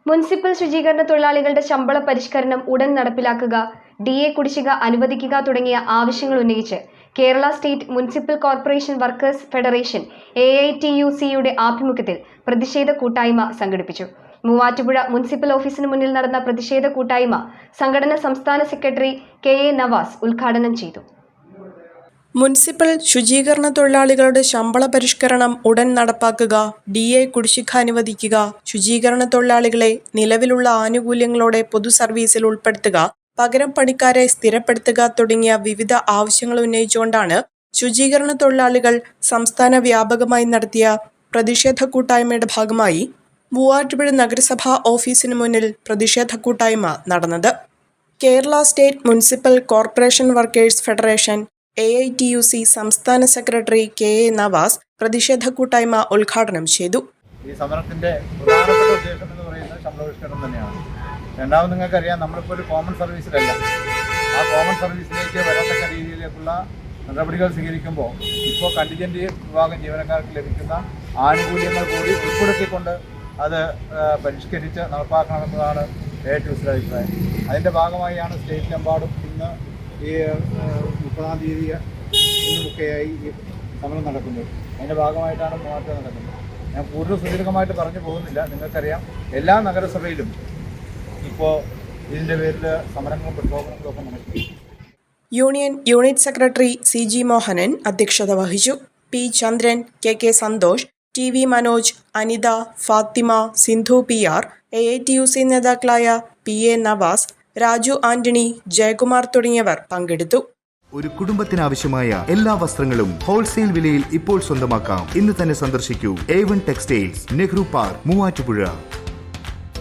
Municipal ശുചീകരണ തൊഴിലാളികളുടെ ശമ്പള പരിഷ്കരണം ഉടൻ നടപ്പിലാക്കുക, DA കുടിശ്ശിക അനുവദിക്കുക തുടങ്ങിയ ആവശ്യങ്ങൾ ഉന്നയിച്ച് Kerala state municipal corporation workers federation AITUC-യുടെ ആഭിമുഖ്യത്തിൽ പ്രതിഷേധ കൂട്ടായ്മ സംഘടിപ്പിച്ചു. മൂവാറ്റുപുഴ മുനിസിപ്പൽ ഓഫീസിന് മുന്നിൽ നടന്ന പ്രതിഷേധ കൂട്ടായ്മ സംഘടന സംസ്ഥാന സെക്രട്ടറി KA നവാസ് ഉദ്ഘാടനം ചെയ്തു. മുനിസിപ്പൽ ശുചീകരണ തൊഴിലാളികളുടെ ശമ്പള പരിഷ്കരണം ഉടൻ നടപ്പാക്കുക, DA കുടിശ്ശിക അനുവദിക്കുക, ശുചീകരണ തൊഴിലാളികളെ നിലവിലുള്ള ആനുകൂല്യങ്ങളോടെ പൊതു സർവീസിൽ ഉൾപ്പെടുത്തുക, പകരം പണിക്കാരെ സ്ഥിരപ്പെടുത്തുക തുടങ്ങിയ വിവിധ ആവശ്യങ്ങൾ ഉന്നയിച്ചുകൊണ്ടാണ് ശുചീകരണ തൊഴിലാളികൾ സംസ്ഥാന വ്യാപകമായി നടത്തിയ പ്രതിഷേധ കൂട്ടായ്മയുടെ ഭാഗമായി മൂവാറ്റുപുഴ നഗരസഭാ ഓഫീസിന് മുന്നിൽ പ്രതിഷേധ കൂട്ടായ്മ നടന്നത്. Kerala state municipal corporation workers federation AITUC സംസ്ഥാന സെക്രട്ടറി KA നവാസ് പ്രതിഷേധ കൂട്ടായ്മ ഉദ്ഘാടനം ചെയ്തു. ഈ സമരത്തിന്റെ പ്രധാനപ്പെട്ട ഉദ്ദേശം എന്ന് പറയുന്നത് ശമ്പള പരിഷ്കരണം തന്നെയാണ്. രണ്ടാമത് നിങ്ങൾക്കറിയാം, നമ്മളിപ്പോൾ ഒരു കോമൺ സർവീസിലല്ല. ആ കോമൺ സർവീസിലേക്ക് വരത്തക്ക രീതിയിലേക്കുള്ള നടപടികൾ സ്വീകരിക്കുമ്പോൾ ഇപ്പോൾ കണ്ടിജന്റ് വിഭാഗം ജീവനക്കാർക്ക് ലഭിക്കുന്ന ആനുകൂല്യങ്ങൾ കൂടി ഉൾപ്പെടുത്തിക്കൊണ്ട് അത് പരിഷ്കരിച്ച് നടപ്പാക്കണമെന്നതാണ് AITUCയുടെ അഭിപ്രായം. അതിൻ്റെ ഭാഗമായാണ് സ്റ്റേറ്റിലെമ്പാടും ഇന്ന് ഈ 30-ാം തീയതി ഇന്നുമൊക്കെയായി ഈ സമരം നടക്കുന്നത്. അതിൻ്റെ ഭാഗമായിട്ടാണ് മൂവാറ്റുപുഴ നടക്കുന്നത്. ഞാൻ കൂടുതൽ സുദീർഘമായിട്ട് പറഞ്ഞു പോകുന്നില്ല. നിങ്ങൾക്കറിയാം, എല്ലാ നഗരസഭയിലും ഇപ്പോൾ ഇതിൻ്റെ പേരിൽ സമരങ്ങളും പ്രക്ഷോഭങ്ങളും ഒക്കെ നടക്കും. Union unit secretary CG Mohanan അധ്യക്ഷത വഹിച്ചു. P ചന്ദ്രൻ, KK Santhosh, TV Manoj, Anitha, Fathima, Sindhu PR, AITUC നേതാക്കളായ PA നവാസ്, രാജു ആന്റണി, ജയകുമാർ തുടങ്ങിയവർ പങ്കെടുത്തു. ഒരു കുടുംബത്തിനാവശ്യമായ എല്ലാ വസ്ത്രങ്ങളും ഹോൾസെയിൽ വിലയിൽ ഇപ്പോൾ സ്വന്തമാക്കാം. ഇന്ന് തന്നെ സന്ദർശിക്കൂ A1 textiles, Nehru park, Muvattupuzha.